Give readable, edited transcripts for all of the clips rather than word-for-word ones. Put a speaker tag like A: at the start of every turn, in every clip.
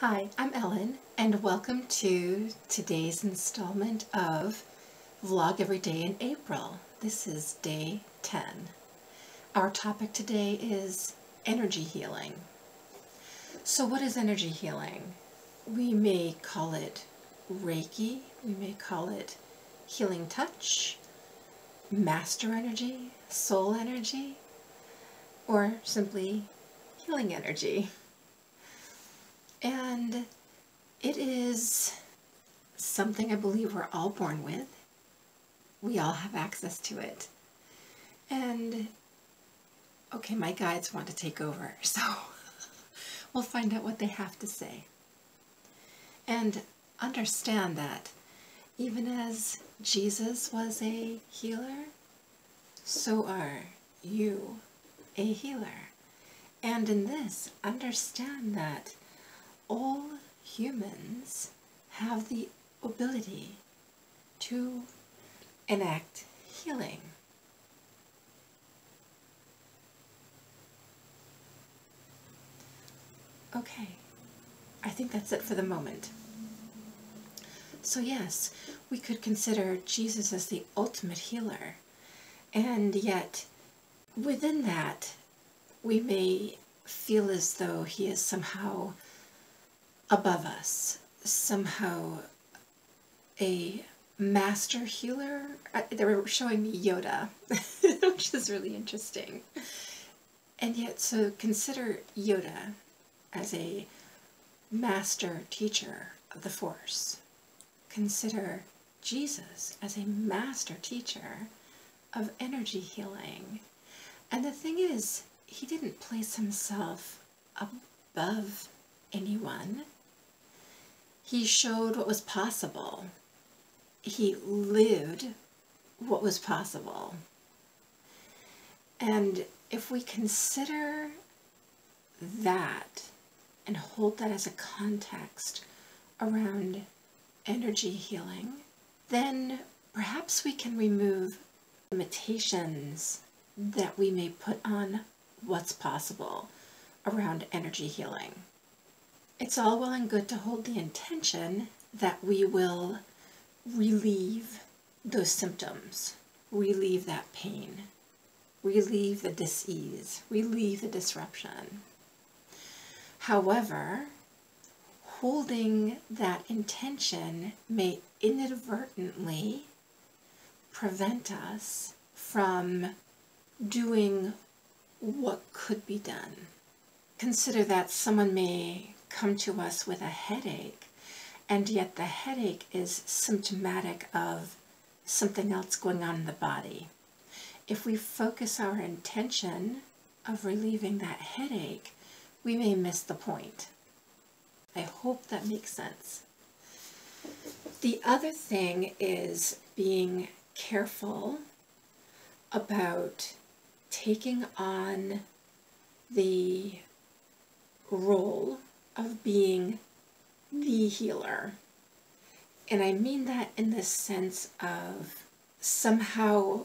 A: Hi, I'm Ellen, and welcome to today's installment of Vlog Every Day in April. This is day 10. Our topic today is energy healing. So what is energy healing? We may call it Reiki, we may call it healing touch, master energy, soul energy, or simply healing energy. And it is something I believe we're all born with. We all have access to it. And, okay, my guides want to take over, so we'll find out what they have to say. And understand that even as Jesus was a healer, so are you a healer. And in this, understand that all humans have the ability to enact healing. Okay, I think that's it for the moment. So yes, we could consider Jesus as the ultimate healer, and yet within that we may feel as though he is somehow above us, somehow a master healer. They were showing me Yoda, which is really interesting. And yet, so consider Yoda as a master teacher of the Force. Consider Jesus as a master teacher of energy healing. And the thing is, he didn't place himself above anyone. He showed what was possible. He lived what was possible. And if we consider that and hold that as a context around energy healing, then perhaps we can remove limitations that we may put on what's possible around energy healing. It's all well and good to hold the intention that we will relieve those symptoms, relieve that pain, relieve the dis-ease, relieve the disruption. However, holding that intention may inadvertently prevent us from doing what could be done. Consider that someone may come to us with a headache, and yet the headache is symptomatic of something else going on in the body. If we focus our intention of relieving that headache, we may miss the point. I hope that makes sense. The other thing is being careful about taking on the role of being the healer. And I mean that in the sense of somehow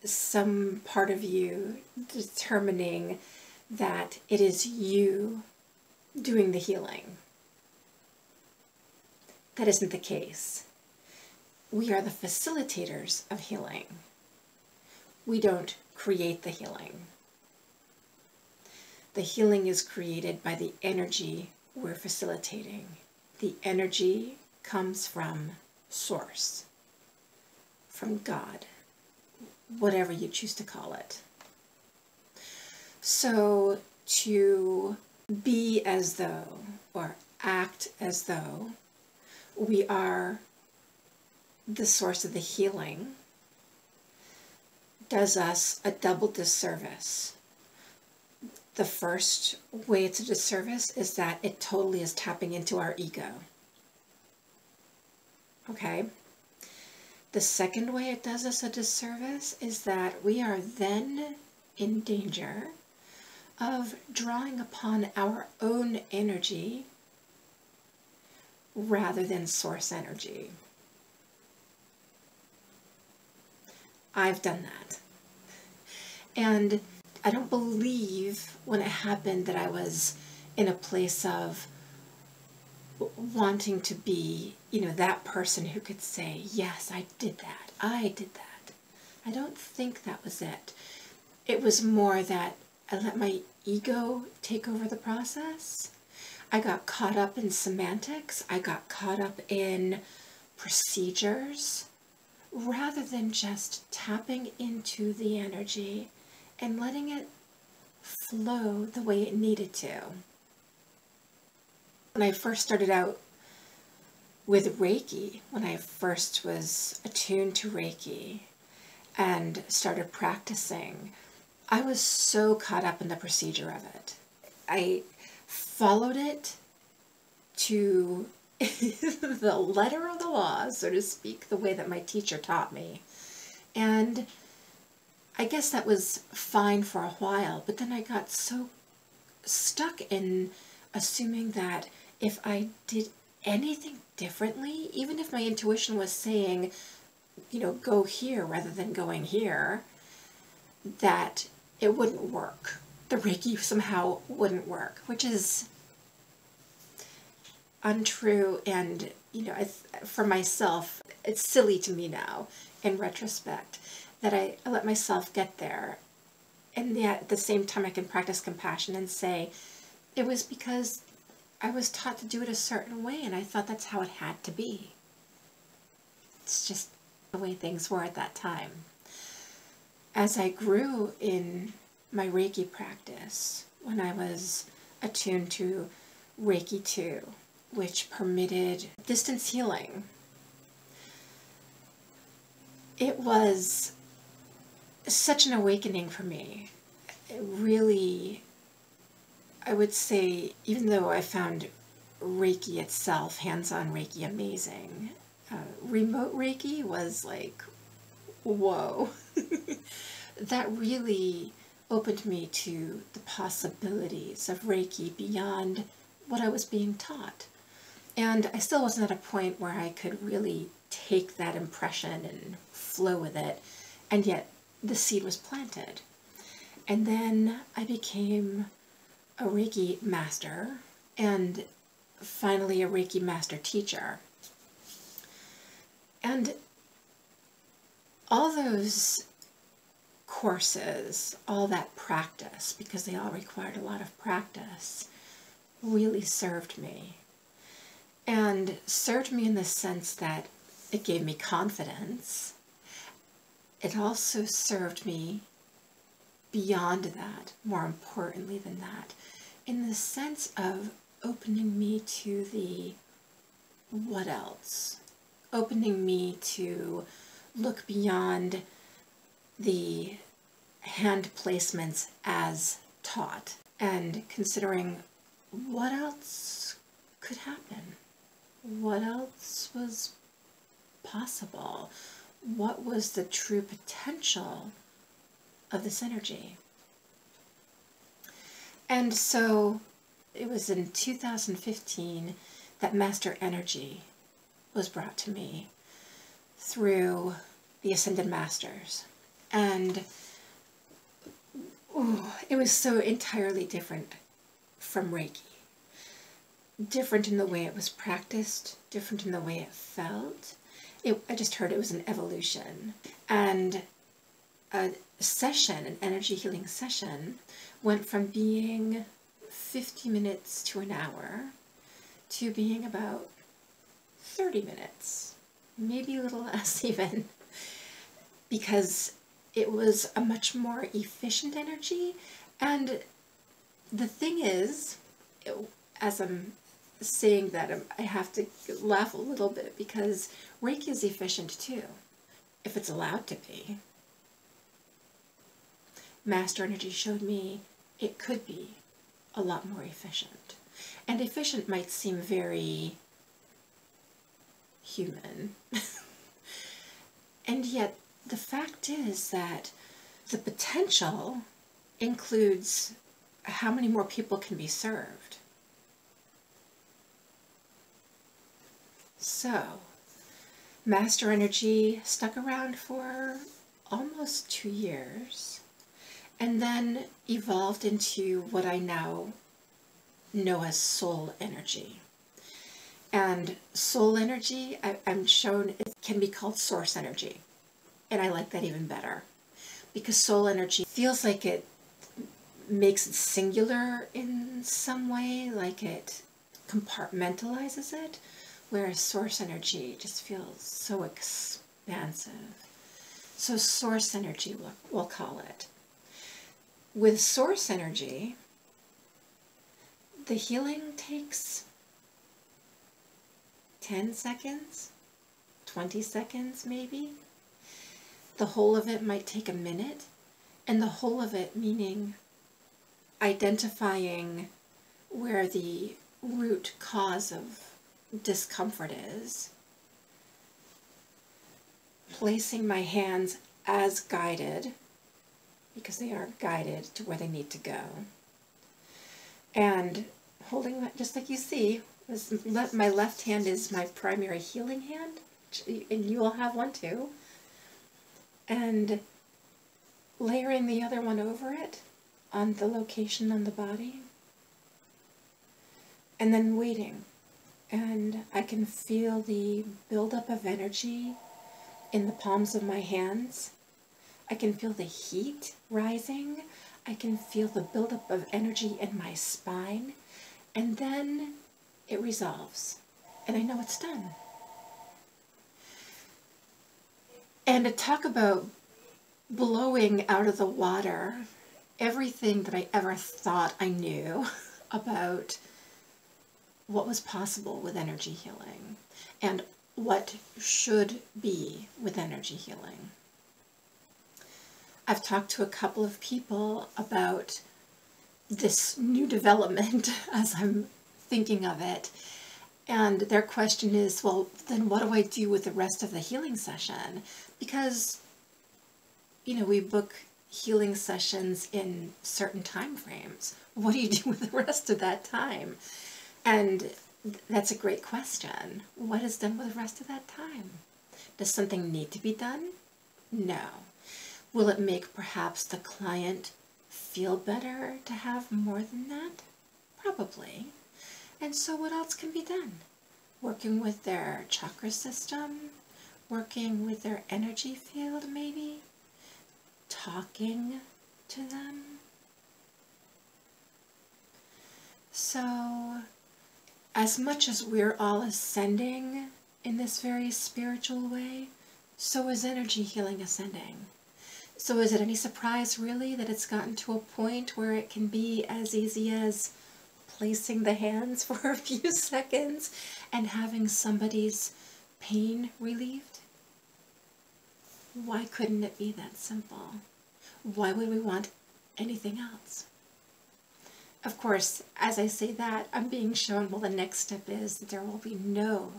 A: some part of you determining that it is you doing the healing. That isn't the case. We are the facilitators of healing. We don't create the healing. The healing is created by the energy we're facilitating. The energy comes from Source, from God, whatever you choose to call it. So to be as though, or act as though, we are the source of the healing does us a double disservice. The first way it's a disservice is that it totally is tapping into our ego. Okay? The second way it does us a disservice is that we are then in danger of drawing upon our own energy rather than source energy. I've done that. And I don't believe when it happened that I was in a place of wanting to be, that person who could say, yes, I did that. I did that. I don't think that was it. It was more that I let my ego take over the process. I got caught up in semantics. I got caught up in procedures rather than just tapping into the energy and letting it flow the way it needed to. When I first started out with Reiki, when I first was attuned to Reiki and started practicing, I was so caught up in the procedure of it. I followed it to the letter of the law, so to speak, the way that my teacher taught me. And I guess that was fine for a while, but then I got so stuck in assuming that if I did anything differently, even if my intuition was saying, go here rather than going here, that it wouldn't work. The Reiki somehow wouldn't work, which is untrue. And, for myself, it's silly to me now, in retrospect, that I let myself get there. And yet, at the same time, I can practice compassion and say, it was because I was taught to do it a certain way, and I thought that's how it had to be. It's just the way things were at that time. As I grew in my Reiki practice, when I was attuned to Reiki 2, which permitted distance healing, it was such an awakening for me. It really, I would say, even though I found Reiki itself, hands-on Reiki, amazing, remote Reiki was like, whoa. That really opened me to the possibilities of Reiki beyond what I was being taught. And I still wasn't at a point where I could really take that impression and flow with it, and yet the seed was planted. And then I became a Reiki master, and finally a Reiki master teacher. And all those courses, all that practice, because they all required a lot of practice, really served me. And served me in the sense that it gave me confidence. It also served me beyond that, more importantly than that, in the sense of opening me to the what else, opening me to look beyond the hand placements as taught and considering what else could happen, what else was possible, what was the true potential of this energy. And so it was in 2015 that Master Energy was brought to me through the Ascended Masters. And it was so entirely different from Reiki. Different in the way it was practiced, different in the way it felt. I just heard it was an evolution. And a session, an energy healing session, went from being 50 minutes to an hour to being about 30 minutes, maybe a little less even, because it was a much more efficient energy. And the thing is, as I'm saying that, I have to laugh a little bit, because Reiki is efficient too, if it's allowed to be. Master Energy showed me it could be a lot more efficient. And efficient might seem very human. And yet the fact is that the potential includes how many more people can be served. So, Master Energy stuck around for almost 2 years, and then evolved into what I now know as soul energy. And soul energy, I'm shown, it can be called source energy. And I like that even better. Because soul energy feels like it makes it singular in some way, like it compartmentalizes it, whereas source energy just feels so expansive. So source energy, we'll call it. With source energy, the healing takes 10 seconds, 20 seconds maybe. The whole of it might take a minute, and the whole of it meaning identifying where the root cause of discomfort is, placing my hands as guided, because they are guided to where they need to go, and holding, just like you see, my left hand is my primary healing hand, and you will have one too, and layering the other one over it on the location on the body, and then waiting. And I can feel the buildup of energy in the palms of my hands. I can feel the heat rising. I can feel the buildup of energy in my spine. And then it resolves. And I know it's done. And to talk about blowing out of the water everything that I ever thought I knew about what was possible with energy healing and what should be with energy healing. I've talked to a couple of people about this new development as I'm thinking of it, and their question is, well, then what do I do with the rest of the healing session? Because, you know, we book healing sessions in certain time frames. What do you do with the rest of that time? And that's a great question. What is done with the rest of that time? Does something need to be done? No. Will it make perhaps the client feel better to have more than that? Probably. And so what else can be done? Working with their chakra system, working with their energy field maybe, talking to them. So, as much as we're all ascending in this very spiritual way, so is energy healing ascending. So is it any surprise really that it's gotten to a point where it can be as easy as placing the hands for a few seconds and having somebody's pain relieved? Why couldn't it be that simple? Why would we want anything else? Of course, as I say that, I'm being shown, well, the next step is that there will be no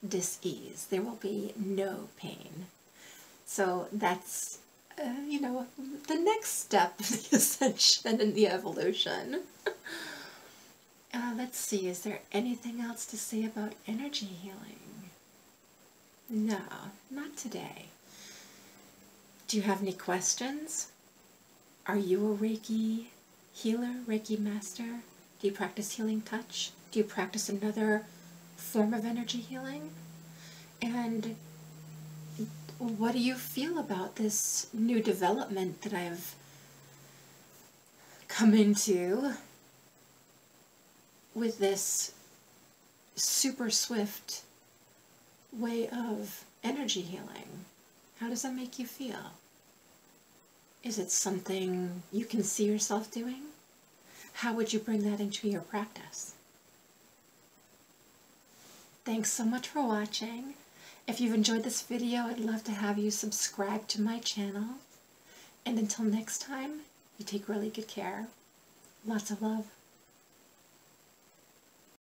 A: dis-ease. There will be no pain. So that's, you know, the next step in the ascension and the evolution. Let's see, is there anything else to say about energy healing? No, not today. Do you have any questions? Are you a Reiki healer, Reiki master? Do you practice healing touch? Do you practice another form of energy healing? And what do you feel about this new development that I've come into with this super swift way of energy healing? How does that make you feel? Is it something you can see yourself doing? How would you bring that into your practice? Thanks so much for watching. If you've enjoyed this video, I'd love to have you subscribe to my channel. And until next time, you take really good care. Lots of love.